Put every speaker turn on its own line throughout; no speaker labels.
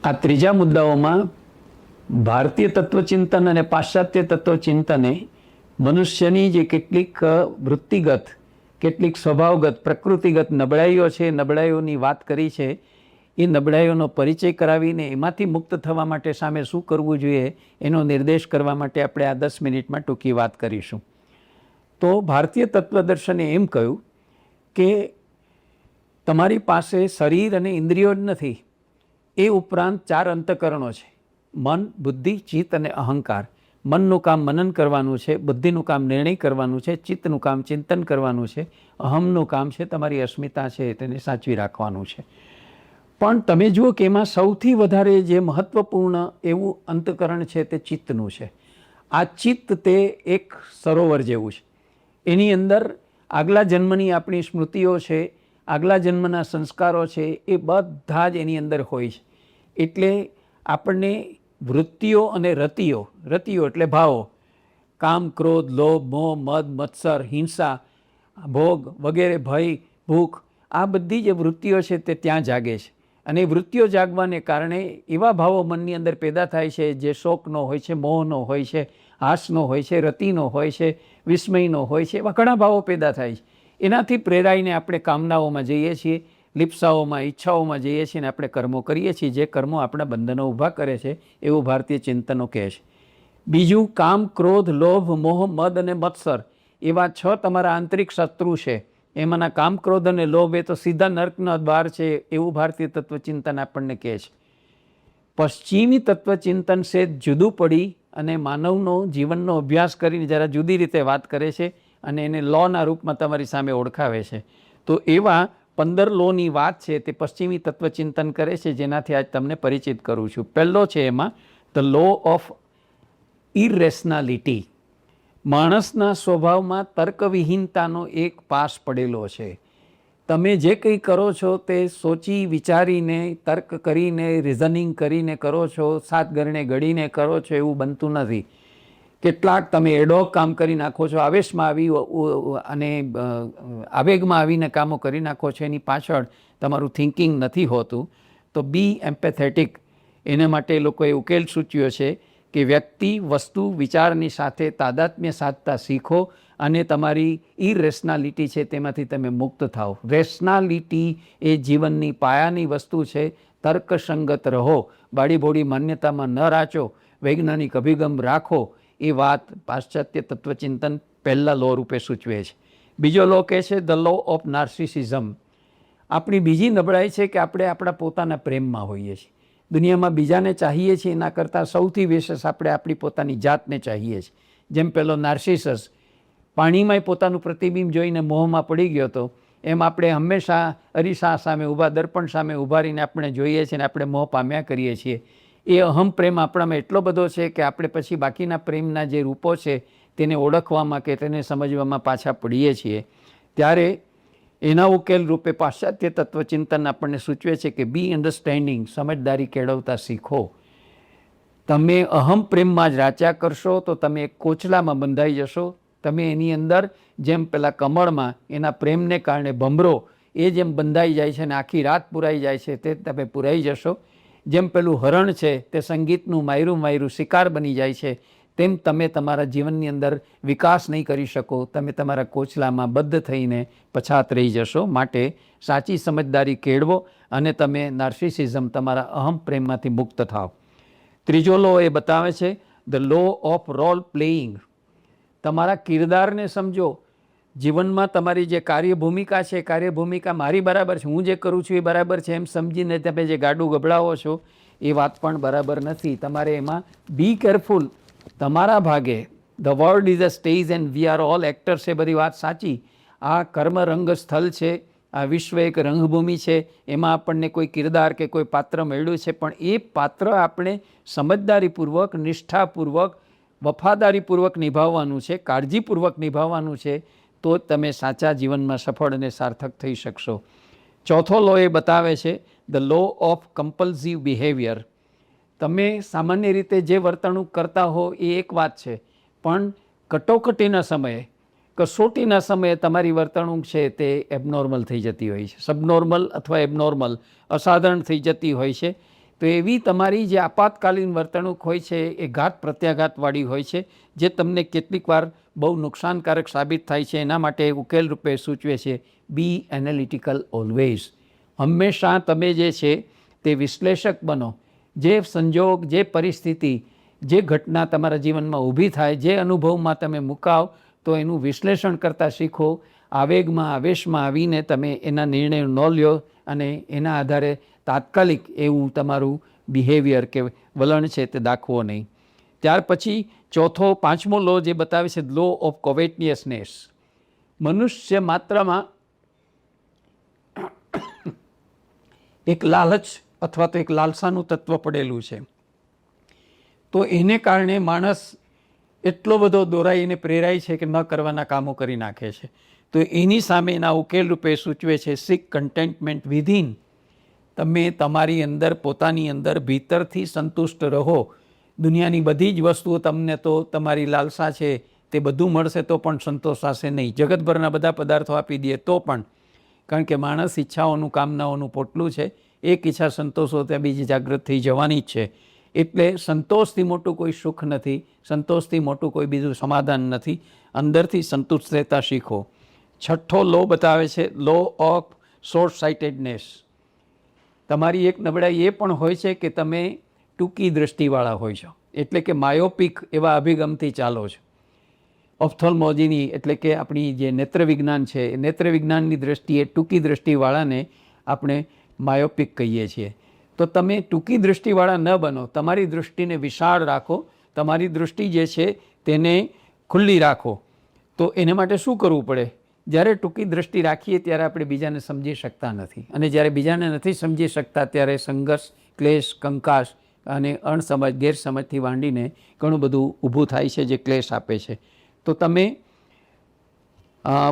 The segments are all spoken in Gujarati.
આ ત્રીજા મુદ્દાઓમાં ભારતીય તત્વચિંતન અને પાશ્ચાત્ય તત્વચિંતને મનુષ્યની જે કેટલીક વૃત્તિગત, કેટલીક સ્વભાવગત, પ્રકૃતિગત નબળાઈઓ છે, નબળાઈઓની વાત કરી છે. એ નબળાઈઓનો પરિચય કરાવીને એમાંથી મુક્ત થવા માટે સામે શું કરવું જોઈએ એનો નિર્દેશ કરવા માટે આપણે આ 10 મિનિટમાં ટૂંકી વાત કરીશું. તો ભારતીય તત્વદર્શને એમ કહ્યું કે તમારી પાસે શરીર અને ઇન્દ્રિયો જ નથી, એ ઉપરાંત 4 અંતઃકરણો છે: મન, બુદ્ધિ, ચિત્ત અને અહંકાર. મનનું કામ મનન કરવાનું છે, બુદ્ધિનું કામ નિર્ણય કરવાનું છે, ચિત્તનું કામ ચિંતન કરવાનું છે, અહમનું કામ છે તમારી અસ્મિતા છે તેને સાચવી રાખવાનું છે. પણ તમે જુઓ કે એમાં સૌથી વધારે જે મહત્ત્વપૂર્ણ એવું અંતઃકરણ છે તે ચિત્તનું છે. આ ચિત્ત તે એક સરોવર જેવું છે. એની અંદર આગલા જન્મની આપણી સ્મૃતિઓ છે, આગલા જન્મના સંસ્કારો છે, એ બધા જ એની અંદર હોય છે. એટલે આપણને વૃત્તિઓ અને રતિઓ એટલે ભાવો, કામ, ક્રોધ, લોભ, મોહ, મદ, મત્સર, હિંસા, ભોગ વગેરે, ભય, ભૂખ, આ બધી જે વૃત્તિઓ છે તે ત્યાં જાગે છે. અને વૃત્તિઓ જાગવાને કારણે એવા ભાવો મનની અંદર પેદા થાય છે જે શોકનો હોય છે, મોહનો હોય છે, હાસનો હોય છે, રતિનો હોય છે, વિસ્મયનો હોય છે. એવા ઘણા ભાવો પેદા થાય છે. એનાથી પ્રેરાઈને આપણે કામનાઓમાં જઈએ છીએ, લિપ્સાઓમાં, ઈચ્છાઓમાં જઈએ છીએ અને આપણે કર્મો કરીએ છીએ, જે કર્મો આપણા બંધનો ઊભા કરે છે એવું ભારતીય ચિંતનો કહે છે. બીજું, કામ, ક્રોધ, લોભ, મોહ, મદ અને મત્સર એવા 6 તમારા આંતરિક શત્રુ છે. એમાંના કામ, ક્રોધ અને લોભ એ તો સીધા નર્કના દ્વાર છે એવું ભારતીય તત્વચિંતન આપણને કહે છે. પશ્ચિમી તત્વચિંતન સે જુદું પડી અને માનવનો જીવનનો અભ્યાસ કરીને જરા જુદી રીતે વાત કરે છે અને એને લોના રૂપમાં તમારી સામે ઓળખાવે છે. તો એવા 15 લોની વાત છે તે પશ્ચિમી તત્વચિંતન કરે છે, જેનાથી આજ તમને પરિચિત કરું છું. પહેલો છે એમાં ધ લો ઓફ ઇરેશનાલિટી. માણસના સ્વભાવમાં તર્કવિહીનતાનો એક પાસ પડેલો છે. તમે જે કંઈ કરો છો તે સોચી વિચારીને, તર્ક કરીને, રિઝનિંગ કરીને કરો છો, 7 ગરણે ગળીને કરો છો એવું બનતું નથી. કેટલાક તમે એડોક કામ કરી નાખો છો, આવેશમાં આવી અને આવેગમાં આવીને કામો કરી નાખો છો. એની પાછળ તમારું થિંકિંગ નથી હોતું. તો બી એમ્પેથેટિક. એના માટે લોકોએ ઉકેલ સૂચ્યો છે કે વ્યક્તિ, વસ્તુ, વિચારની સાથે તાદાત્મ્ય સાધતા શીખો અને તમારી ઇરેશનાલિટી છે તેમાંથી તમે મુક્ત થાઓ. રેશનાલિટી એ જીવનની પાયાની વસ્તુ છે. તર્કસંગત રહો, બાડીભોળી માન્યતામાં ન રાચો, વૈજ્ઞાનિક અભિગમ રાખો. એ વાત પાશ્ચાત્ય તત્વચિંતન પહેલા લો રૂપે સૂચવે છે. બીજો લો કહે છે ધ લો ઓફ નાર્સિસિઝમ. આપણી બીજી નબળાઈ છે કે આપણે આપણા પોતાના પ્રેમમાં હોઈએ છીએ. દુનિયામાં બીજાને ચાહીએ છીએ એના કરતાં સૌથી વિશેષ આપણે આપણી પોતાની જાતને ચાહીએ છીએ. જેમ પેલો નાર્સિસસ પાણીમાંય પોતાનું પ્રતિબિંબ જોઈને મોહમાં પડી ગયો હતો, એમ આપણે હંમેશા અરીસા સામે ઊભા, દર્પણ સામે ઊભા રહીને આપણે જોઈએ છીએ અને આપણે મોહ પામ્યા કરીએ છીએ. એ અહમ પ્રેમ આપણામાં એટલો બધો છે કે આપણે પછી બાકીના પ્રેમના જે રૂપો છે તેને ઓળખવામાં કે તેને સમજવામાં પાછા પડીએ છીએ. ત્યારે એના ઉકેલ રૂપે પાશ્ચાત્ય તત્વચિંતન આપણને સૂચવે છે કે બી અન્ડરસ્ટેન્ડિંગ, સમજદારી કેળવતા શીખો. તમે અહમ પ્રેમમાં જ રાચ્યા કરશો તો તમે એક કોચલામાં બંધાઈ જશો. તમે એની અંદર જેમ પેલા કમળમાં એના પ્રેમને કારણે ભમરો એ જેમ બંધાઈ જાય છે અને આખી રાત પુરાઈ જાય છે તે તમે પુરાઈ જશો. જેમ પેલું હરણ છે તે સંગીતનું માયરું શિકાર બની જાય છે, તેમ તમે તમારા જીવનની અંદર વિકાસ નહીં કરી શકો. તમે તમારા કોચલામાં બદ્ધ થઈને પછાત રહી જશો. માટે સાચી સમજદારી કેળવો અને તમે નાર્સિસિઝમ, તમારા અહમ પ્રેમમાંથી મુક્ત થાઓ. ત્રીજો લો એ બતાવે છે the law of role playing. તમારા કિરદારને સમજો. જીવનમાં તમારી જે કાર્યભૂમિકા છે, કાર્યભૂમિકા મારી બરાબર છે, હું જે કરું છું એ બરાબર છે એમ સમજીને તમે જે ગાડું ગબડાવો છો એ વાત પણ બરાબર નથી. તમારે એમાં બી કેરફુલ. તમારા ભાગે the world is a stage and we are all actors, એ બધી વાત સાચી. આ કર્મ રંગ સ્થળ છે, આ વિશ્વ એક રંગભૂમિ છે, એમાં આપણને કોઈ કિરદાર કે કોઈ પાત્ર મળ્યું છે, પણ એ પાત્ર આપણે સમજદારીપૂર્વક, નિષ્ઠાપૂર્વક, વફાદારીપૂર્વક નિભાવવાનું છે, કાળજીપૂર્વક નિભાવવાનું છે. તો તમે સાચા જીવનમાં સફળ અને સાર્થક થઈ શકશો. ચોથો લો એ બતાવે છે the law of compulsive behaviour. તમે સામાન્ય રીતે જે વર્તણૂક કરતા હો એ એક વાત છે, પણ કટોકટીના સમયે, કસોટીના સમયે તમારી વર્તણૂક છે તે એબનોર્મલ થઈ જતી હોય છે. સબનોર્મલ અથવા એબનોર્મલ, અસાધારણ થઈ જતી હોય છે. તો એવી તમારી જે આપાતકાલીન વર્તણૂક હોય છે એ ઘાત પ્રત્યાઘાતવાળી હોય છે, જે તમને કેટલીક વાર બહુ નુકસાનકારક સાબિત થાય છે. એના માટે ઉકેલ રૂપે સૂચવે છે બી એનાલિટિકલ ઓલવેઝ. હંમેશા તમે જે છે તે વિશ્લેષક બનો. જે સંજોગ, જે પરિસ્થિતિ, જે ઘટના તમારા જીવનમાં ઊભી થાય, જે અનુભવમાં તમે મુકાવ, તો એનું વિશ્લેષણ કરતાં શીખો. આવેગમાં, આવેશમાં આવીને તમે એના નિર્ણયો ન લ્યો અને એના આધારે તાત્કાલિક એવું તમારું બિહેવિયર કે વલણ છે તે દાખવો નહીં. ત્યાર પછી પાંચમો લો જે બતાવે છે લો ઓફ કોવેટિયસનેસ. મનુષ્ય માત્રમાં એક લાલચ અથવા તો એક લાલસાનું તત્વ પડેલું છે. તો એને કારણે માણસ એટલો બધો દોરાઈને પ્રેરાય છે કે ન કરવાના કામો કરી નાખે છે. તો એની સામે એના ઉકેલ રૂપે સૂચવે છે સિક કન્ટેન્ટમેન્ટ વિધિન. તમે તમારી અંદર, પોતાની અંદર ભીતરથી સંતુષ્ટ રહો. દુનિયાની બધી જ વસ્તુઓ તમને તો તમારી લાલસા છે તે બધું મળશે તો પણ સંતોષાશે નહીં. જગતભરના બધા પદાર્થો આપી દઈએ તો પણ, કારણ કે માણસ ઈચ્છાઓનું, કામનાઓનું પોટલું છે. એક ઈચ્છા સંતોષો ત્યાં બીજી જાગૃત થઈ જવાની જ છે. એટલે સંતોષથી મોટું કોઈ સુખ નથી, સંતોષથી મોટું કોઈ બીજું સમાધાન નથી. અંદરથી સંતુષ્ટ રહેતા શીખો. છઠ્ઠો લો બતાવે છે લો ઓફ શોર્ટ સાઇટેડનેસ. તમારી એક નબળાઈ એ પણ હોય છે કે તમે ટૂંકી દૃષ્ટિવાળા હોય છો, એટલે કે માયોપિક એવા અભિગમથી ચાલો છો. ઓપ્થોલ્મોલોજીની એટલે કે આપણી જે નેત્ર વિજ્ઞાન છે, એ નેત્ર વિજ્ઞાનની દૃષ્ટિએ ટૂંકી દૃષ્ટિવાળાને આપણે માયોપિક કહીએ છીએ. તો તમે ટૂંકી દૃષ્ટિવાળા ન બનો, તમારી દૃષ્ટિને વિશાળ રાખો, તમારી દૃષ્ટિ જે છે તેને ખુલ્લી રાખો. તો એને માટે શું કરવું પડે? જ્યારે ટૂંકી દૃષ્ટિ રાખીએ ત્યારે આપણે બીજાને સમજી શકતા નથી, અને જ્યારે બીજાને નથી સમજી શકતા ત્યારે સંઘર્ષ, ક્લેશ, કંકાસ અને અણસમજ, ગેરસમજથી માંડીને ઘણું બધું ઊભું થાય છે જે ક્લેશ આપે છે. તો તમે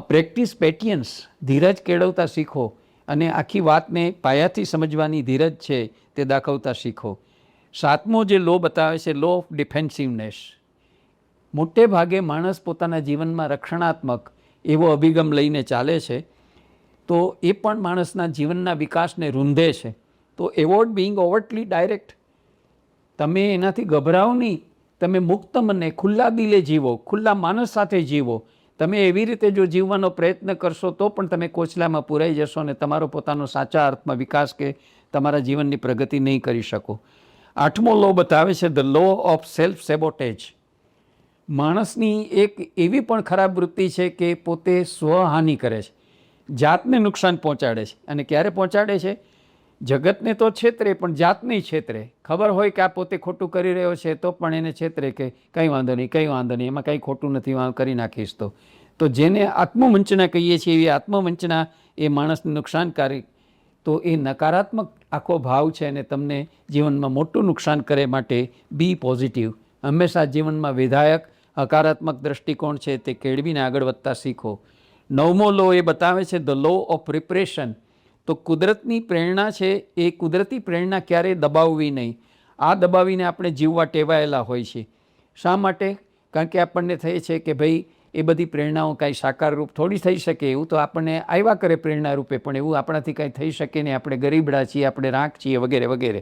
પ્રેક્ટિસ પેટિયન્સ, ધીરજ કેળવતા શીખો અને આખી વાતને પાયાથી સમજવાની ધીરજ છે તે દાખવતા શીખો. સાતમો જે લો બતાવે છે લો ઓફ ડિફેન્સિવનેસ. મોટે ભાગે માણસ પોતાના જીવનમાં રક્ષણાત્મક એવો અભિગમ લઈને ચાલે છે, તો એ પણ માણસના જીવનના વિકાસને રૂંધે છે. તો એવોર્ડ બિંગ ઓવરટલી ડાયરેક્ટ. તમે એનાથી ગભરાઓ નહીં. તમે મુક્ત મને, ખુલ્લા દિલે જીવો, ખુલ્લા માનસ સાથે જીવો. તમે એવી રીતે જો જીવવાનો પ્રયત્ન કરશો તો પણ તમે કોચલામાં પૂરાઈ જશો અને તમારો પોતાનો સાચા અર્થમાં વિકાસ કે તમારા જીવનની પ્રગતિ નહીં કરી શકો. આઠમો લો બતાવે છે the law of self sabotage. માણસની એક એવી પણ ખરાબ વૃત્તિ છે કે પોતે સ્વહાનિ કરે છે, જાતને નુકસાન પહોંચાડે છે. અને ક્યારે પહોંચાડે છે? જગતને તો છેતરે પણ જાતને છેતરે. ખબર હોય કે આ પોતે ખોટું કરી રહ્યો છે તો પણ એને છેતરે કે કંઈ વાંધો નહીં, કંઈ વાંધો નહીં, એમાં કંઈ ખોટું નથી, કરી નાખીશ. તો જેને આત્મવંચના કહીએ છીએ એવી આત્મવંચના એ માણસને નુકસાનકારી. તો એ નકારાત્મક આખો ભાવ છે અને તમને જીવનમાં મોટું નુકસાન કરે. માટે બી પોઝિટિવ. હંમેશા જીવનમાં વિધાયક, હકારાત્મક દૃષ્ટિકોણ છે તે કેળવીને આગળ વધતા શીખો. નવમો લો એ બતાવે છે ધ લો ઓફ રિપ્રેશન. તો કુદરતની પ્રેરણા છે એ કુદરતી પ્રેરણા ક્યારેય દબાવવી નહીં. આ દબાવીને આપણે જીવવા ટેવાયેલા હોય છે. શા માટે? કારણ કે આપણને થાય છે કે ભાઈ એ બધી પ્રેરણાઓ કાંઈ સાકાર રૂપ થોડી થઈ શકે. એવું તો આપણને આવ્યા કરે પ્રેરણા રૂપે, પણ એવું આપણાથી કાંઈ થઈ શકે નહીં. આપણે ગરીબડા છીએ, આપણે રાખ છીએ, વગેરે વગેરે.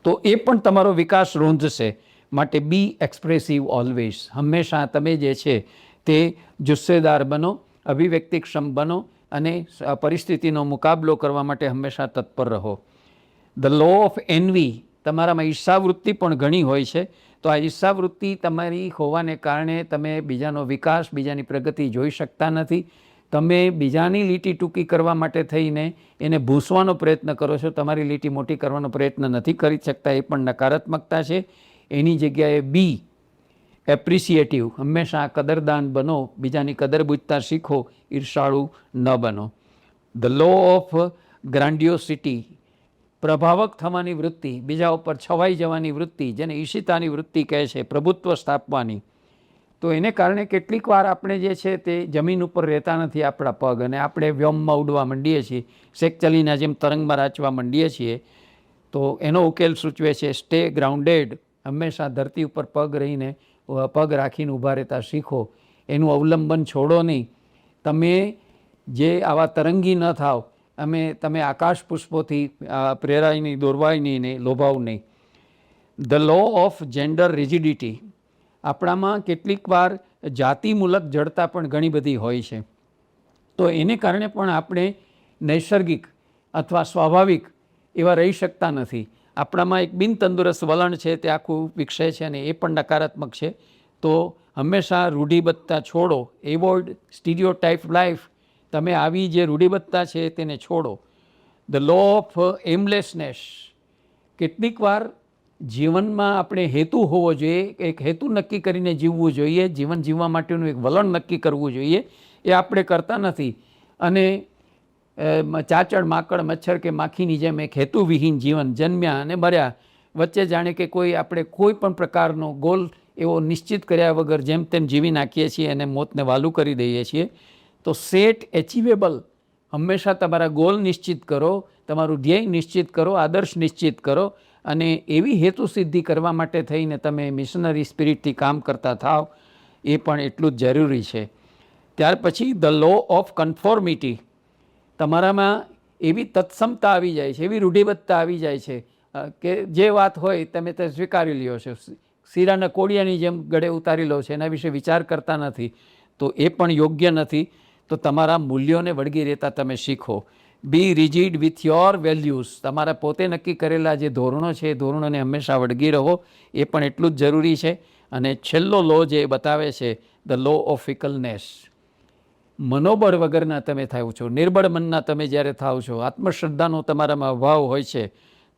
તો એ પણ તમારો વિકાસ રૂંધશે. માટે બી એક્સપ્રેસિવ ઓલવેઝ. હંમેશા તમે જે છે તે જુસ્સેદાર બનો, અભિવ્યક્તિક્ષમ બનો અને પરિસ્થિતિનો મુકાબલો કરવા માટે હંમેશા તત્પર રહો. The law of envy. તમારામાં ઈર્ષાવૃત્તિ પણ ઘણી હોય છે. તો આ ઈર્ષાવૃત્તિ તમારી હોવાને કારણે તમે બીજાનો વિકાસ, બીજાની પ્રગતિ જોઈ શકતા નથી. તમે બીજાની લીટી ટૂંકી કરવા માટે થઈને એને ભૂંસવાનો પ્રયત્ન કરો છો, તમારી લીટી મોટી કરવાનો પ્રયત્ન નથી કરી શકતા. એ પણ નકારાત્મકતા છે. એની જગ્યાએ બી એપ્રિસિએટિવ. હંમેશા કદરદાન બનો, બીજાની કદર બૂઝતા શીખો, ઈર્ષાળુ ન બનો. The law of grandiosity. પ્રભાવક થવાની વૃત્તિ, બીજા ઉપર છવાઈ જવાની વૃત્તિ, જેને ઈશિતાની વૃત્તિ કહે છે, પ્રભુત્વ સ્થાપવાની. તો એને કારણે કેટલીક વાર આપણે જે છે તે જમીન ઉપર રહેતા નથી આપણા પગ, અને આપણે વ્યોમમાં ઉડવા માંડીએ છીએ, શેકચલીના જેમ તરંગમાં રાચવા માંડીએ છીએ. તો એનો ઉકેલ સૂચવે છે સ્ટે ગ્રાઉન્ડેડ. હંમેશા ધરતી ઉપર પગ રાખીને ઊભા રહેતા શીખો. એનું અવલંબન છોડો નહીં. તમે જે આવા તરંગી ન થાવ, તમે આકાશ પુષ્પોથી પ્રેરાય નહીં, દોરવાય નહીં ને લોભાવ નહીં. The law of gender rigidity, આપણામાં કેટલીક વાર જાતિમૂલક જડતા પણ ઘણી બધી હોય છે. તો એને કારણે પણ આપણે નૈસર્ગિક અથવા સ્વાભાવિક એવા રહી શકતા નથી. આપણામાં એક બિનતંદુરસ્ત વલણ છે તે આખું વિકસે છે અને એ પણ નકારાત્મક છે. તો હંમેશા રૂઢિબદ્ધતા છોડો, એવોઇડ સ્ટીરિયોટાઇપ લાઈફ. તમે આવી જે રૂઢિબદ્ધતા છે તેને છોડો. ધ લો ઓફ એમલેસનેસ, કેટલીક વાર જીવનમાં આપણે હેતુ હોવો જોઈએ, એક હેતુ નક્કી કરીને જીવવું જોઈએ, જીવન જીવવા માટેનું એક વલણ નક્કી કરવું જોઈએ. એ આપણે કરતા નથી અને ચાચડ માકડ મચ્છર કે માખીની જેમ એક હેતુવિહીન જીવન જન્મ્યા અને મર્યા, વચ્ચે જાણે કે આપણે કોઈ પણ પ્રકારનો ગોલ એવો નિશ્ચિત કર્યા વગર જેમ તેમ જીવી નાખીએ છીએ અને મોતને વાલું કરી દઈએ છીએ. તો સેટ એચિવેબલ, હંમેશા તમારા ગોલ નિશ્ચિત કરો, તમારું ધ્યેય નિશ્ચિત કરો, આદર્શ નિશ્ચિત કરો અને એવી હેતુ સિદ્ધિ કરવા માટે થઈને તમે મિશનરી સ્પિરિટથી કામ કરતા થાવ, એ પણ એટલું જ જરૂરી છે. ત્યાર પછી ધ લો ઓફ કન્ફોર્મિટી, તમારામાં એવી તત્સમતા આવી જાય છે, એવી રૂઢિબદ્ધતા આવી જાય છે કે જે વાત હોય તમે તે સ્વીકારી લ્યો છો, શીરાના કોડિયાની જેમ ગળે ઉતારી લો છો, એના વિશે વિચાર કરતા નથી. તો એ પણ યોગ્ય નથી. તો તમારા મૂલ્યોને વળગી રહેતા તમે શીખો. બી રિજિડ વિથ યોર વેલ્યુઝ, તમારા પોતે નક્કી કરેલા જે ધોરણો છે એ ધોરણોને હંમેશા વળગી રહો, એ પણ એટલું જ જરૂરી છે. અને છેલ્લો લો જે બતાવે છે ધ લો ઓફ ફિકલનેસ, મનોબળ વગરના તમે થાવ છો, નિર્બળ મનના તમે જ્યારે થાવ છો, આત્મશ્રદ્ધાનો તમારામાં અભાવ હોય છે,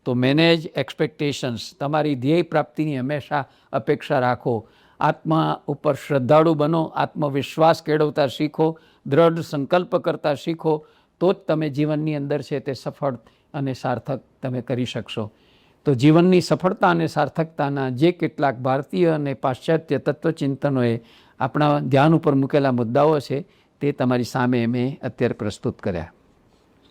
તો મેનેજ એક્સપેક્ટેશન્સ, તમારી ધ્યેય પ્રાપ્તિની હંમેશા અપેક્ષા રાખો. આત્મા ઉપર શ્રદ્ધાળુ બનો, આત્મવિશ્વાસ કેળવતા શીખો, દ્રઢ સંકલ્પ કરતા શીખો, તો જ તમે જીવનની અંદર છે તે સફળ અને સાર્થક તમે કરી શકશો. તો જીવનની સફળતા અને સાર્થકતાના જે કેટલાક ભારતીય અને પાશ્ચાત્ય તત્વચિંતનોએ આપણા ધ્યાન ઉપર મૂકેલા મુદ્દાઓ છે તે તમારી સામે મેં અત્યારે પ્રસ્તુત કર્યા.